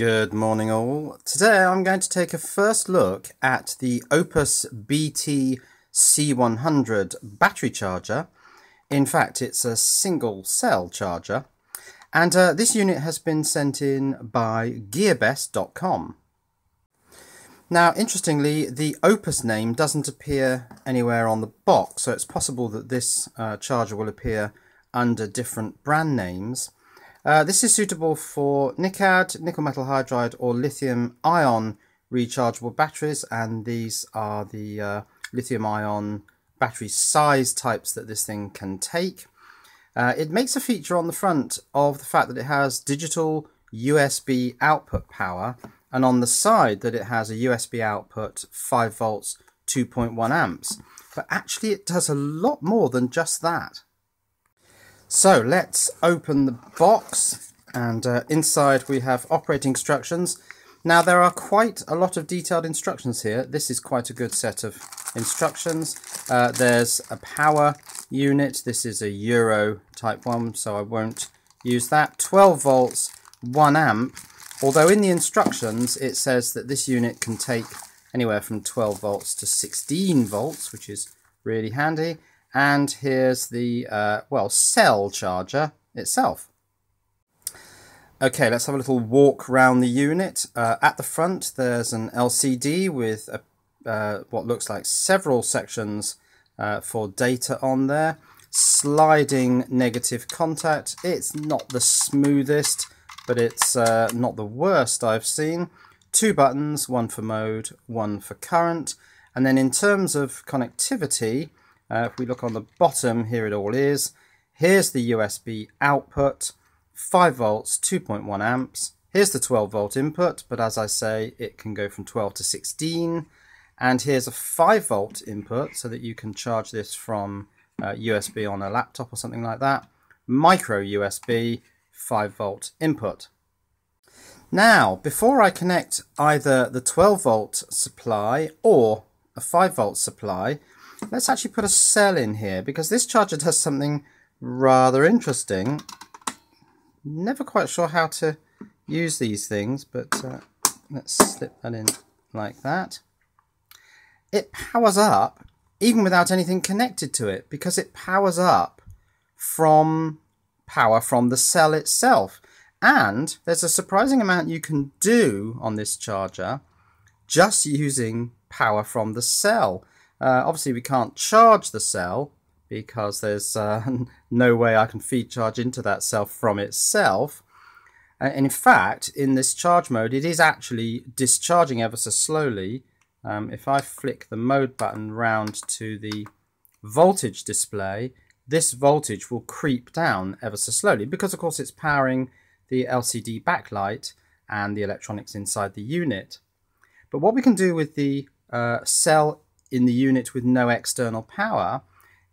Good morning all. Today I'm going to take a first look at the Opus BT-C100 Battery Charger. In fact, it's a single cell charger, and this unit has been sent in by GearBest.com. Now, interestingly, the Opus name doesn't appear anywhere on the box, so it's possible that this charger will appear under different brand names. This is suitable for NiCad, nickel metal hydride, or lithium-ion rechargeable batteries, and these are the lithium-ion battery size types that this thing can take. It makes a feature on the front of the fact that it has digital USB output power, and on the side that it has a USB output 5 volts 2.1 amps. But actually it does a lot more than just that. So let's open the box, and inside we have operating instructions. Now there are quite a lot of detailed instructions here. This is quite a good set of instructions. There's a power unit. This is a Euro type 1, so I won't use that. 12 volts, 1 amp, although in the instructions it says that this unit can take anywhere from 12 volts to 16 volts, which is really handy. And here's the, cell charger itself. Okay, let's have a little walk around the unit. At the front there's an LCD with what looks like several sections for data on there. Sliding negative contact. It's not the smoothest, but it's not the worst I've seen. 2 buttons, one for mode, one for current. And then in terms of connectivity, if we look on the bottom, here it all is. Here's the USB output, 5 volts, 2.1 amps. Here's the 12 volt input, but as I say, it can go from 12 to 16. And here's a 5 volt input so that you can charge this from USB on a laptop or something like that. Micro USB, 5 volt input. Now, before I connect either the 12 volt supply or a 5 volt supply, let's actually put a cell in here, because this charger does something rather interesting. Never quite sure how to use these things, but let's slip that in like that. It powers up even without anything connected to it, because it powers up from power from the cell itself. And there's a surprising amount you can do on this charger just using power from the cell. Obviously we can't charge the cell because there's no way I can feed charge into that cell from itself. And in fact, in this charge mode, it is actually discharging ever so slowly. If I flick the mode button round to the voltage display, this voltage will creep down ever so slowly, because of course it's powering the LCD backlight and the electronics inside the unit. But what we can do with the cell in the unit with no external power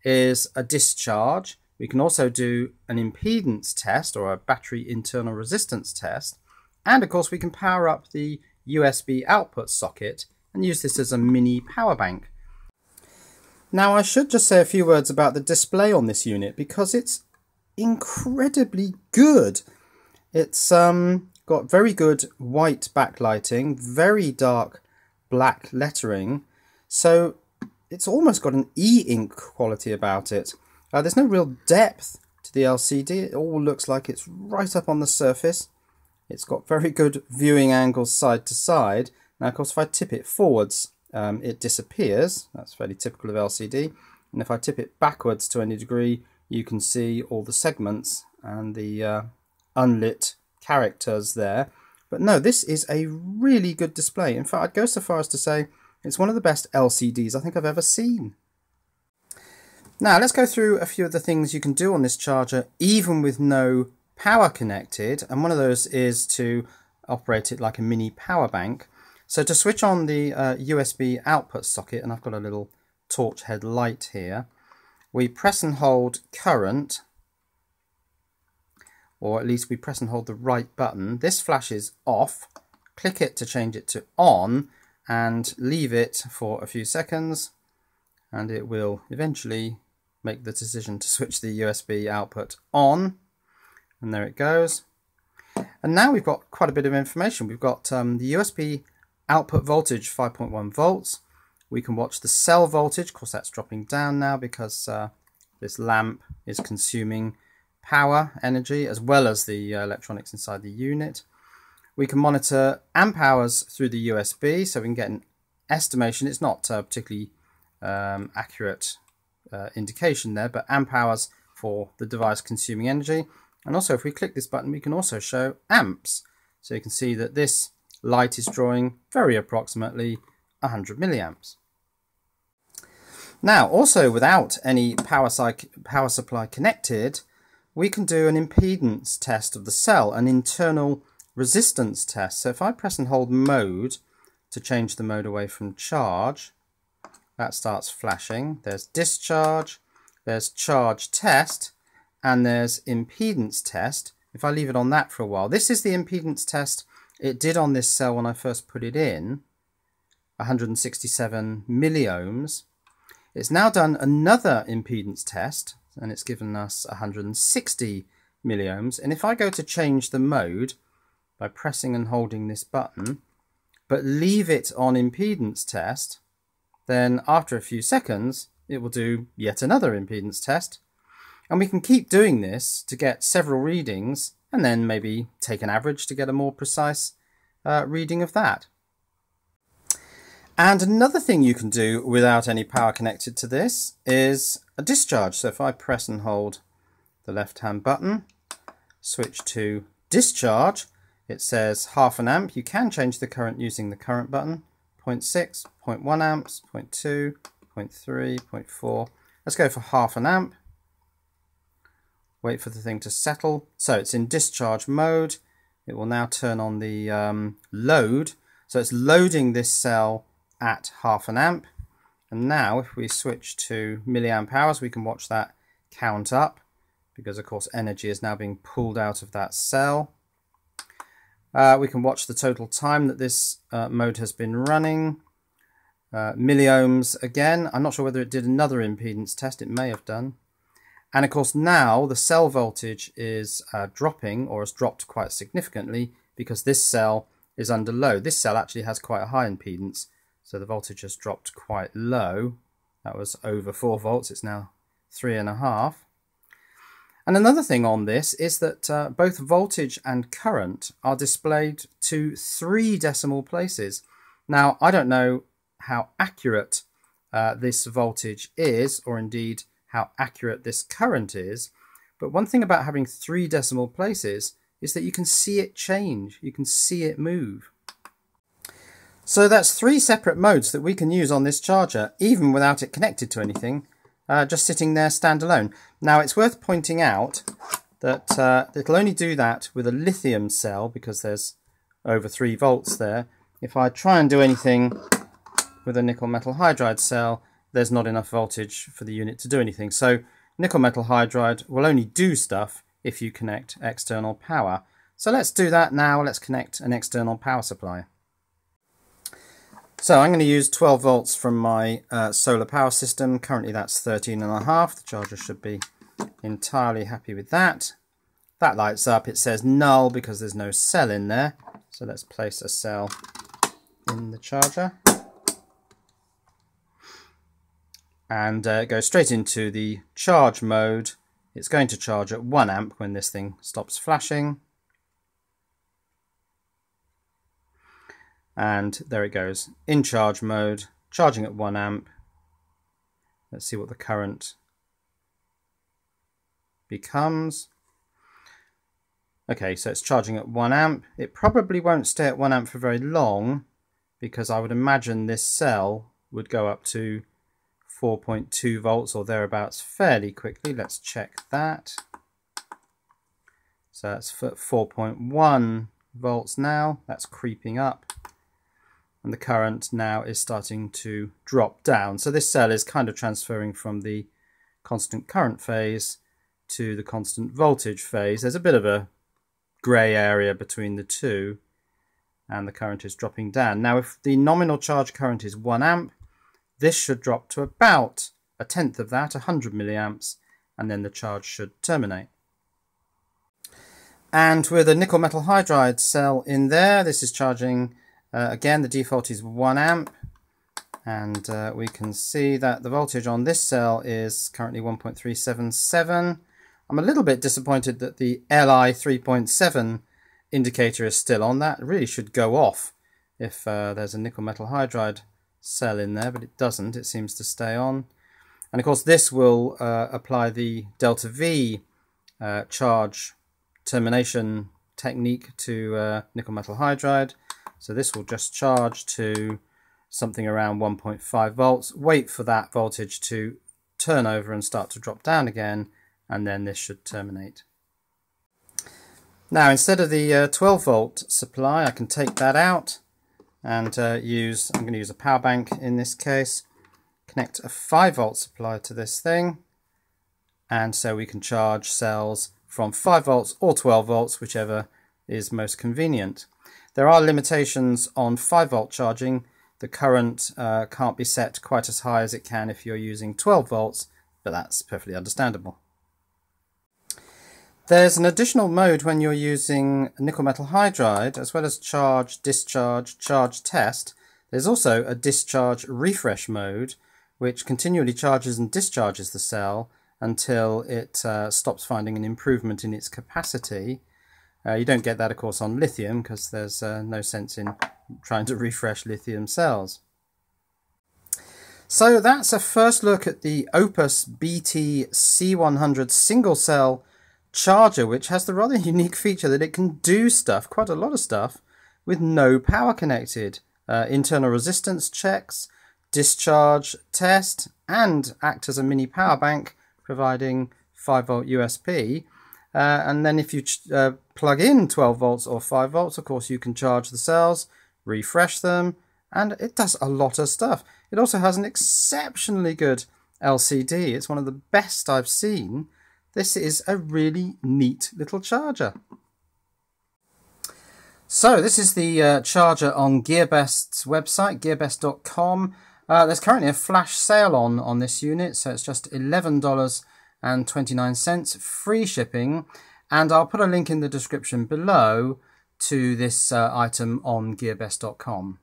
is a discharge. We can also do an impedance test, or a battery internal resistance test, and of course we can power up the USB output socket and use this as a mini power bank. Now I should just say a few words about the display on this unit, because it's incredibly good. It's got very good white backlighting, very dark black lettering, so it's almost got an e-ink quality about it. There's no real depth to the LCD. It all looks like it's right up on the surface. It's got very good viewing angles side to side. Now of course if I tip it forwards, it disappears. That's fairly typical of LCD. And if I tip it backwards to any degree, you can see all the segments and the unlit characters there. But no, this is a really good display. In fact, I'd go so far as to say it's one of the best LCDs I think I've ever seen. Now let's go through a few of the things you can do on this charger even with no power connected, and one of those is to operate it like a mini power bank. So to switch on the USB output socket, and I've got a little torch head light here, we press and hold current, or at least we press and hold the right button. This flashes off. Click it to change it to on, and leave it for a few seconds, and it will eventually make the decision to switch the USB output on, and there it goes. And now we've got quite a bit of information. We've got the USB output voltage 5.1 volts. We can watch the cell voltage. Of course, that's dropping down now because this lamp is consuming power, energy, as well as the electronics inside the unit. We can monitor amp hours through the USB, so we can get an estimation. It's not a particularly accurate indication there, but amp hours for the device consuming energy. And also, if we click this button, we can also show amps. So you can see that this light is drawing very approximately 100 milliamps. Now, also without any power supply connected, we can do an impedance test of the cell, an internal resistance test. So if I press and hold mode to change the mode away from charge, that starts flashing. There's discharge, there's charge test, and there's impedance test. If I leave it on that for a while, this is the impedance test it did on this cell when I first put it in, 167 milliohms. It's now done another impedance test, and it's given us 160 milliohms. And if I go to change the mode by pressing and holding this button, but leave it on impedance test, then after a few seconds, it will do yet another impedance test. And we can keep doing this to get several readings, and then maybe take an average to get a more precise reading of that. And another thing you can do without any power connected to this is a discharge. So if I press and hold the left-hand button, switch to discharge, it says half an amp. You can change the current using the current button, 0.6, 0.1 amps, 0.2, 0.3, 0.4. Let's go for half an amp. Wait for the thing to settle. So it's in discharge mode. It will now turn on the load. So it's loading this cell at half an amp. And now if we switch to milliamp hours, we can watch that count up, because of course energy is now being pulled out of that cell. We can watch the total time that this mode has been running. Milliohms again. I'm not sure whether it did another impedance test. It may have done. And of course now the cell voltage is dropping, or has dropped quite significantly, because this cell is under load. This cell actually has quite a high impedance, so the voltage has dropped quite low. That was over 4 volts, it's now 3.5. And another thing on this is that both voltage and current are displayed to 3 decimal places. Now, I don't know how accurate this voltage is, or indeed how accurate this current is, but one thing about having 3 decimal places is that you can see it change, you can see it move. So that's 3 separate modes that we can use on this charger, even without it connected to anything, just sitting there standalone. Now it's worth pointing out that it'll only do that with a lithium cell, because there's over 3 volts there. If I try and do anything with a nickel metal hydride cell, there's not enough voltage for the unit to do anything. So nickel metal hydride will only do stuff if you connect external power. So let's do that now. Let's connect an external power supply. So I'm going to use 12 volts from my solar power system. Currently that's 13.5. The charger should be entirely happy with that. That lights up. It says null because there's no cell in there. So let's place a cell in the charger. And it goes straight into the charge mode. It's going to charge at 1 amp when this thing stops flashing. And there it goes, in charge mode, charging at 1 amp. Let's see what the current becomes. Okay, so it's charging at 1 amp. It probably won't stay at 1 amp for very long, because I would imagine this cell would go up to 4.2 volts or thereabouts fairly quickly. Let's check that. So that's 4.1 volts now. That's creeping up. And the current now is starting to drop down. So this cell is kind of transferring from the constant current phase to the constant voltage phase. There's a bit of a grey area between the two, and the current is dropping down. Now if the nominal charge current is 1 amp, this should drop to about 1/10 of that, 100 milliamps, and then the charge should terminate. And with a nickel metal hydride cell in there, this is charging, again the default is 1 amp, and we can see that the voltage on this cell is currently 1.377. I'm a little bit disappointed that the Li 3.7 indicator is still on. That really should go off if there's a nickel metal hydride cell in there, but it doesn't. It seems to stay on. And of course this will apply the delta V charge termination technique to nickel metal hydride. So this will just charge to something around 1.5 volts, wait for that voltage to turn over and start to drop down again, and then this should terminate. Now instead of the 12 volt supply, I can take that out and I'm going to use a power bank in this case, connect a 5 volt supply to this thing, and so we can charge cells from 5 volts or 12 volts, whichever is most convenient. There are limitations on 5 volt charging. The current can't be set quite as high as it can if you're using 12 volts, but that's perfectly understandable. There's an additional mode when you're using nickel metal hydride, as well as charge, discharge, charge, test. There's also a discharge refresh mode, which continually charges and discharges the cell until it stops finding an improvement in its capacity. You don't get that, of course, on lithium, because there's no sense in trying to refresh lithium cells. So that's a first look at the Opus BT-C100 single cell charger, which has the rather unique feature that it can do stuff, quite a lot of stuff, with no power connected. Internal resistance checks, discharge test, and act as a mini power bank, providing 5 volt USB. And then if you plug in 12 volts or 5 volts, of course you can charge the cells, refresh them, and it does a lot of stuff. It also has an exceptionally good LCD. It's one of the best I've seen. This is a really neat little charger. So this is the charger on GearBest's website, gearbest.com. There's currently a flash sale on this unit, so it's just $11.29, free shipping, and I'll put a link in the description below to this item on gearbest.com.